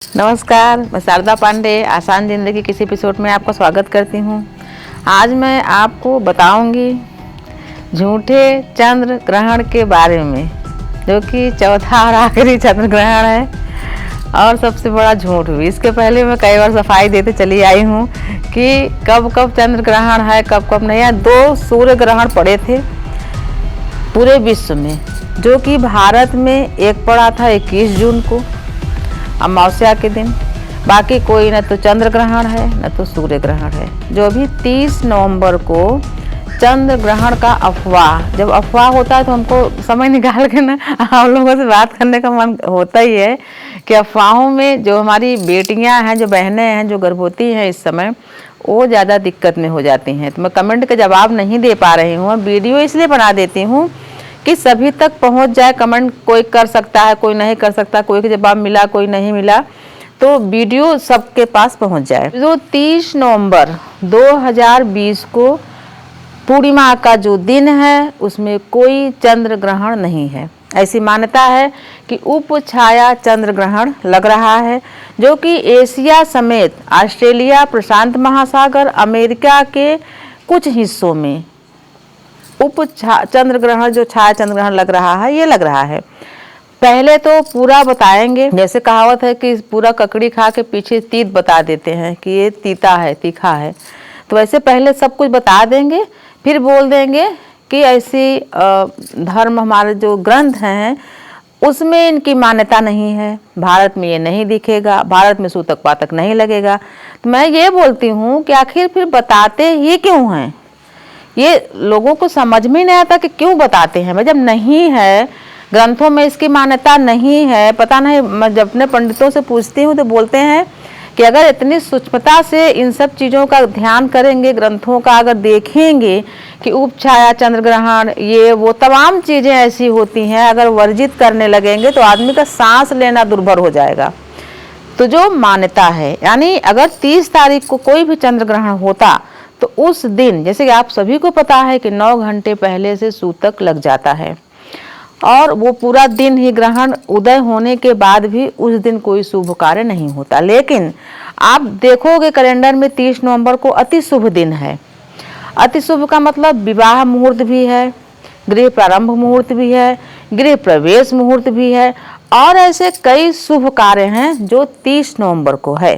नमस्कार, मैं शारदा पांडे आसान ज़िंदगी किसी एपिसोड में आपका स्वागत करती हूँ। आज मैं आपको बताऊंगी झूठे चंद्र ग्रहण के बारे में, जो कि चौथा और आखिरी चंद्र ग्रहण है और सबसे बड़ा झूठ भी। इसके पहले मैं कई बार सफाई देते चली आई हूँ कि कब कब चंद्र ग्रहण है, कब कब नहीं है। 2 सूर्य ग्रहण पड़े थे पूरे विश्व में, जो कि भारत में एक पड़ा था 21 जून को अमावस्या के दिन। बाकी कोई न तो चंद्र ग्रहण है न तो सूर्य ग्रहण है। जो अभी 30 नवंबर को चंद्र ग्रहण का अफवाह, जब अफवाह होता है तो हमको समय निकाल के ना हम लोगों से बात करने का मन होता ही है कि अफवाहों में जो हमारी बेटियां हैं, जो बहनें हैं, जो गर्भवती हैं इस समय, वो ज़्यादा दिक्कत में हो जाती हैं। तो मैं कमेंट का जवाब नहीं दे पा रही हूँ। वीडियो इसलिए बना देती हूँ कि सभी तक पहुंच जाए। कमेंट कोई कर सकता है, कोई नहीं कर सकता, कोई का जवाब मिला, कोई नहीं मिला, तो वीडियो सबके पास पहुंच जाए। जो 30 नवंबर 2020 को पूर्णिमा का जो दिन है, उसमें कोई चंद्र ग्रहण नहीं है। ऐसी मान्यता है कि उप छाया चंद्र ग्रहण लग रहा है, जो कि एशिया समेत ऑस्ट्रेलिया, प्रशांत महासागर, अमेरिका के कुछ हिस्सों में उप चंद्र ग्रहण, जो छाया चंद्र ग्रहण लग रहा है, ये लग रहा है। पहले तो पूरा बताएंगे, जैसे कहावत है कि पूरा ककड़ी खा के पीछे तीत बता देते हैं कि ये तीता है, तीखा है। तो वैसे पहले सब कुछ बता देंगे, फिर बोल देंगे कि ऐसी धर्म हमारे जो ग्रंथ हैं उसमें इनकी मान्यता नहीं है, भारत में ये नहीं दिखेगा, भारत में सूतक पातक नहीं लगेगा। तो मैं ये बोलती हूँ कि आखिर फिर बताते ही क्यों हैं? ये लोगों को समझ में नहीं आता कि क्यों बताते हैं। भाई जब नहीं है, ग्रंथों में इसकी मान्यता नहीं है, पता नहीं, मैं जब अपने पंडितों से पूछती हूँ तो बोलते हैं कि अगर इतनी सूक्ष्मता से इन सब चीज़ों का ध्यान करेंगे, ग्रंथों का अगर देखेंगे कि उपछाया चंद्र ग्रहण, ये वो तमाम चीज़ें ऐसी होती हैं, अगर वर्जित करने लगेंगे तो आदमी का सांस लेना दुर्भर हो जाएगा। तो जो मान्यता है, यानी अगर 30 तारीख को कोई भी चंद्र ग्रहण होता तो उस दिन, जैसे कि आप सभी को पता है कि 9 घंटे पहले से सूतक लग जाता है और वो पूरा दिन ही ग्रहण उदय होने के बाद भी उस दिन कोई शुभ कार्य नहीं होता। लेकिन आप देखोगे कैलेंडर में 30 नवंबर को अति शुभ दिन है। अति शुभ का मतलब विवाह मुहूर्त भी है, गृह प्रारंभ मुहूर्त भी है, गृह प्रवेश मुहूर्त भी है, और ऐसे कई शुभ कार्य हैं जो 30 नवंबर को है।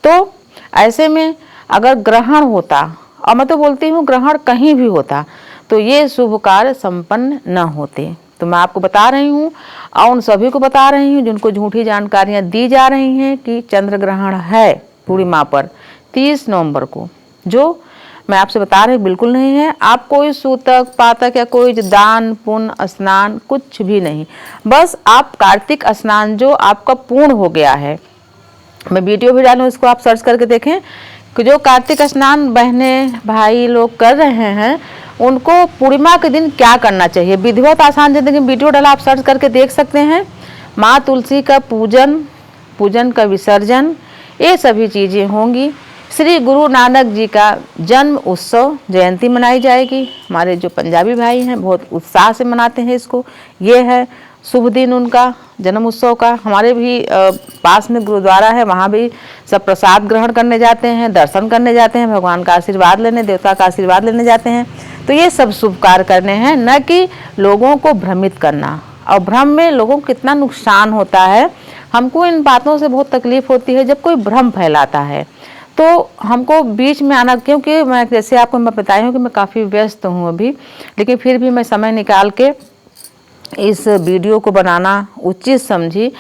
तो ऐसे में अगर ग्रहण होता, और मैं तो बोलती हूँ ग्रहण कहीं भी होता, तो ये शुभ कार्य संपन्न न होते। तो मैं आपको बता रही हूँ और उन सभी को बता रही हूँ जिनको झूठी जानकारियाँ दी जा रही हैं कि चंद्र ग्रहण है पूर्णिमा पर 30 नवंबर को, जो मैं आपसे बता रही हूँ बिल्कुल नहीं है। आप कोई सूतक पातक या कोई दान पुण्य स्नान कुछ भी नहीं, बस आप कार्तिक स्नान जो आपका पूर्ण हो गया है, मैं वीडियो भी डालूँ, इसको आप सर्च करके देखें कि जो कार्तिक स्नान बहनें भाई लोग कर रहे हैं उनको पूर्णिमा के दिन क्या करना चाहिए। विधिवत आसान जिंदगी वीडियो डाला, आप सर्च करके देख सकते हैं। माँ तुलसी का पूजन का विसर्जन, ये सभी चीज़ें होंगी। श्री गुरु नानक जी का जन्म उत्सव जयंती मनाई जाएगी। हमारे जो पंजाबी भाई हैं बहुत उत्साह से मनाते हैं इसको। ये है शुभ दिन उनका जन्म उत्सव का। हमारे भी पास में गुरुद्वारा है, वहाँ भी सब प्रसाद ग्रहण करने जाते हैं, दर्शन करने जाते हैं, भगवान का आशीर्वाद लेने, देवता का आशीर्वाद लेने जाते हैं। तो ये सब शुभ कार्य करने हैं, न कि लोगों को भ्रमित करना। और भ्रम में लोगों को कितना नुकसान होता है, हमको इन बातों से बहुत तकलीफ होती है जब कोई भ्रम फैलाता है। तो हमको बीच में आना, क्योंकि मैं जैसे आपको मैं बताई हूँ कि मैं काफ़ी व्यस्त हूँ अभी, लेकिन फिर भी मैं समय निकाल के इस वीडियो को बनाना उचित समझी।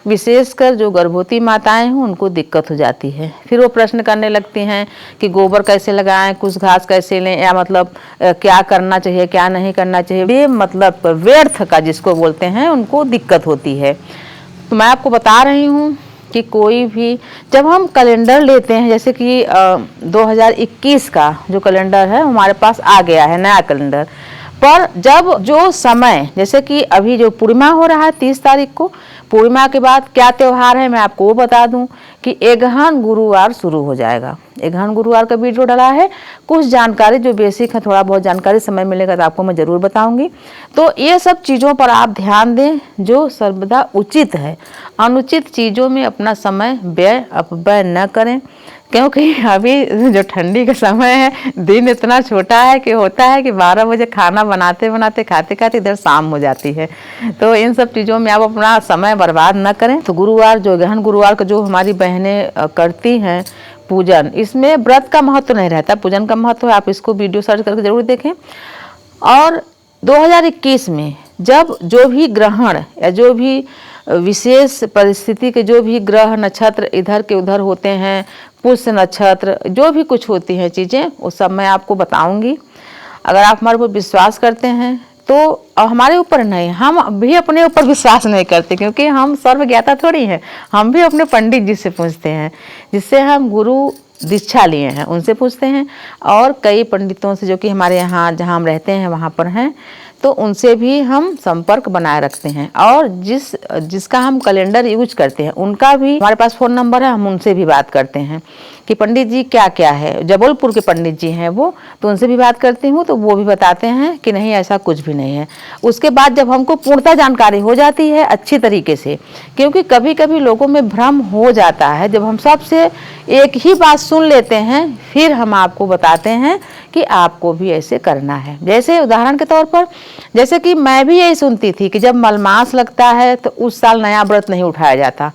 विशेषकर जो गर्भवती माताएं हैं उनको दिक्कत हो जाती है, फिर वो प्रश्न करने लगती हैं कि गोबर कैसे लगाएं, कुछ घास कैसे लें, या मतलब क्या करना चाहिए क्या नहीं करना चाहिए, ये मतलब व्यर्थ का जिसको बोलते हैं उनको दिक्कत होती है। तो मैं आपको बता रही हूँ कि कोई भी जब हम कैलेंडर लेते हैं, जैसे कि 2021 का जो कैलेंडर है हमारे पास आ गया है नया कैलेंडर, पर जब जो समय, जैसे कि अभी जो पूर्णिमा हो रहा है 30 तारीख को, पूर्णिमा के बाद क्या त्यौहार है मैं आपको वो बता दूं कि एगहन गुरुवार शुरू हो जाएगा। एगहन गुरुवार का वीडियो डाला है, कुछ जानकारी जो बेसिक है, थोड़ा बहुत जानकारी समय मिलेगा तो आपको मैं ज़रूर बताऊंगी। तो ये सब चीज़ों पर आप ध्यान दें जो सर्वदा उचित है। अनुचित चीज़ों में अपना समय अपव्यय न करें, क्योंकि अभी जो ठंडी का समय है, दिन इतना छोटा है कि होता है कि 12 बजे खाना बनाते बनाते खाते खाते इधर शाम हो जाती है। तो इन सब चीज़ों में आप अपना समय बर्बाद न करें। तो गुरुवार जो गहन गुरुवार का जो हमारी बहनें करती हैं पूजन, इसमें व्रत का महत्व नहीं रहता, पूजन का महत्व है। आप इसको वीडियो सर्च करके जरूर देखें। और 2021 में जब जो भी ग्रहण या जो भी विशेष परिस्थिति के जो भी ग्रह नक्षत्र इधर के उधर होते हैं, पुष्य नक्षत्र, जो भी कुछ होती हैं चीज़ें, वो सब मैं आपको बताऊंगी। अगर आप हमारे ऊपर विश्वास करते हैं तो हमारे ऊपर नहीं, हम भी अपने ऊपर विश्वास नहीं करते, क्योंकि हम सर्वज्ञाता थोड़ी हैं। हम भी अपने पंडित जी से पूछते हैं, जिससे हम गुरु दीक्षा लिए हैं उनसे पूछते हैं, और कई पंडितों से जो कि हमारे यहाँ जहाँ हम रहते हैं वहाँ पर हैं, तो उनसे भी हम संपर्क बनाए रखते हैं। और जिसका हम कैलेंडर यूज करते हैं उनका भी हमारे पास फ़ोन नंबर है, हम उनसे भी बात करते हैं कि पंडित जी क्या क्या है। जबलपुर के पंडित जी हैं वो, तो उनसे भी बात करती हूँ, तो वो भी बताते हैं कि नहीं ऐसा कुछ भी नहीं है। उसके बाद जब हमको पूर्णतः जानकारी हो जाती है अच्छी तरीके से, क्योंकि कभी कभी लोगों में भ्रम हो जाता है, जब हम सबसे एक ही बात सुन लेते हैं फिर हम आपको बताते हैं कि आपको भी ऐसे करना है। जैसे उदाहरण के तौर पर, जैसे कि मैं भी यही सुनती थी कि जब मलमास लगता है तो उस साल नया व्रत नहीं उठाया जाता,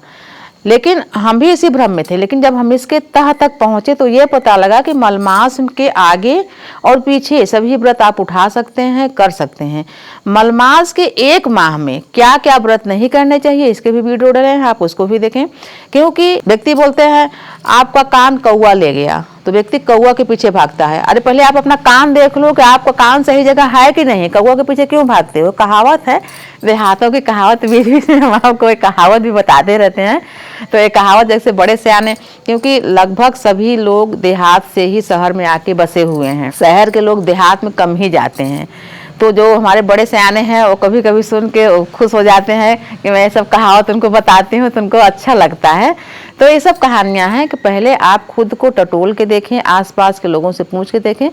लेकिन हम भी इसी भ्रम में थे। लेकिन जब हम इसके तह तक पहुंचे तो ये पता लगा कि मलमास के आगे और पीछे सभी व्रत आप उठा सकते हैं, कर सकते हैं। मलमास के एक माह में क्या क्या व्रत नहीं करने चाहिए इसके भी वीडियो डले हैं, आप उसको भी देखें। क्योंकि व्यक्ति बोलते हैं आपका कान कौवा ले गया, तो व्यक्ति कौवा के पीछे भागता है। अरे पहले आप अपना कान देख लो कि आपका कान सही जगह है कि नहीं, कौवा के पीछे क्यों भागते हो। कहावत है, देहातों की कहावत, बीच बीच में हम आपको एक कहावत भी बताते रहते हैं। तो एक कहावत जैसे बड़े सयाने, क्योंकि लगभग सभी लोग देहात से ही शहर में आके बसे हुए हैं, शहर के लोग देहात में कम ही जाते हैं। तो जो हमारे बड़े सयाने हैं वो कभी कभी सुन के खुश हो जाते हैं कि मैं ये सब कहावत उनको बताती हूँ तो उनको अच्छा लगता है। तो ये सब कहानियाँ हैं कि पहले आप खुद को टटोल के देखें, आसपास के लोगों से पूछ के देखें,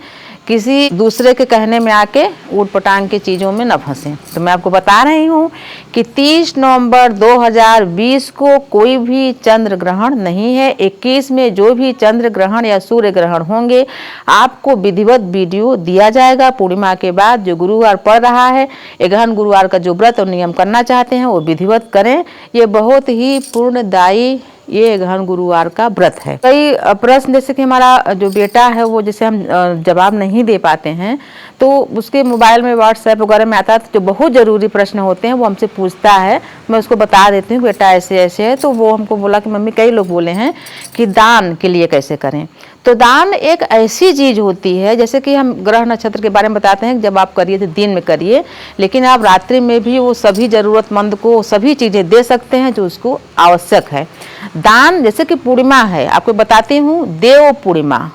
किसी दूसरे के कहने में आके ऊट पटांग की चीज़ों में न फंसें। तो मैं आपको बता रही हूँ कि 30 नवंबर 2020 को कोई भी चंद्र ग्रहण नहीं है। 21 में जो भी चंद्र ग्रहण या सूर्य ग्रहण होंगे आपको विधिवत वीडियो दिया जाएगा। पूर्णिमा के बाद जो गुरुवार पड़ रहा है, गहन गुरुवार का जो व्रत और नियम करना चाहते हैं वो विधिवत करें। ये बहुत ही पूर्णदायी ये गहन गुरुवार का व्रत है। कई प्रश्न जैसे कि हमारा जो बेटा है वो जैसे हम जवाब नहीं दे पाते हैं, तो उसके मोबाइल में व्हाट्सएप वगैरह में आता है, तो जो बहुत ज़रूरी प्रश्न होते हैं वो हमसे पूछता है, मैं उसको बता देती हूँ बेटा ऐसे ऐसे है। तो वो हमको बोला कि मम्मी कई लोग बोले हैं कि दान के लिए कैसे करें। तो दान एक ऐसी चीज़ होती है, जैसे कि हम ग्रह नक्षत्र के बारे में बताते हैं कि जब आप करिए तो दिन में करिए, लेकिन आप रात्रि में भी वो सभी ज़रूरतमंद को सभी चीज़ें दे सकते हैं जो उसको आवश्यक है। दान जैसे कि पूर्णिमा है, आपको बताती हूँ, देव पूर्णिमा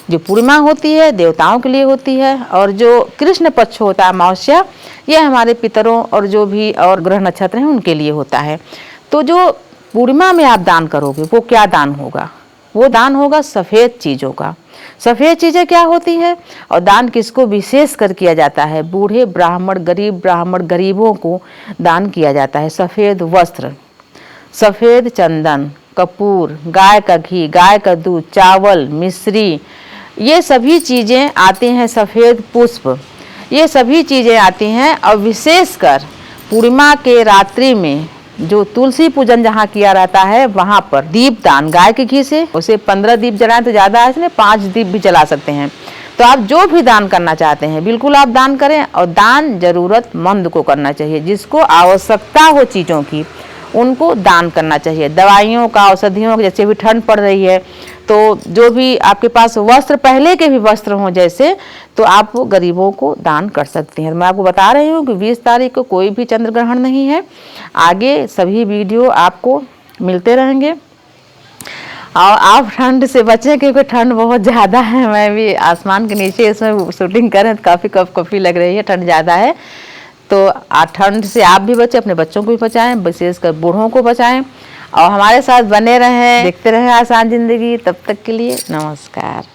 जो पूर्णिमा होती है देवताओं के लिए होती है, और जो कृष्ण पक्ष होता है अमावस्या, ये हमारे पितरों और जो भी और ग्रह नक्षत्र हैं उनके लिए होता है। तो जो पूर्णिमा में आप दान करोगे वो क्या दान होगा, वो दान होगा सफ़ेद चीज़ों का। सफ़ेद चीज़ें क्या होती है और दान किसको विशेष कर किया जाता है, बूढ़े ब्राह्मण गरीबों को दान किया जाता है। सफ़ेद वस्त्र, सफ़ेद चंदन, कपूर, गाय का घी, गाय का दूध, चावल, मिश्री, ये सभी चीज़ें आती हैं। सफ़ेद पुष्प, ये सभी चीज़ें आती हैं। और विशेषकर पूर्णिमा के रात्रि में जो तुलसी पूजन जहाँ किया रहता है वहाँ पर दीप दान, गाय के घी से उसे 15 दीप जलाएं तो ज़्यादा है, इसलिए 5 दीप भी जला सकते हैं। तो आप जो भी दान करना चाहते हैं बिल्कुल आप दान करें, और दान ज़रूरतमंद को करना चाहिए, जिसको आवश्यकता हो चीज़ों की उनको दान करना चाहिए। दवाइयों का, औषधियों का, जैसे भी ठंड पड़ रही है तो जो भी आपके पास वस्त्र, पहले के भी वस्त्र हों जैसे, तो आप वो गरीबों को दान कर सकती हैं। मैं आपको बता रही हूँ कि 20 तारीख को कोई भी चंद्र ग्रहण नहीं है। आगे सभी वीडियो आपको मिलते रहेंगे। और आप ठंड से बचें क्योंकि ठंड बहुत ज़्यादा है। मैं भी आसमान के नीचे इसमें शूटिंग करें तो काफ़ी कफ कफी लग रही है, ठंड ज़्यादा है। तो ठंड से आप भी बचें, अपने बच्चों को भी बचाएं, विशेषकर बूढ़ों को बचाएं और हमारे साथ बने रहें, देखते रहें आसान जिंदगी। तब तक के लिए नमस्कार।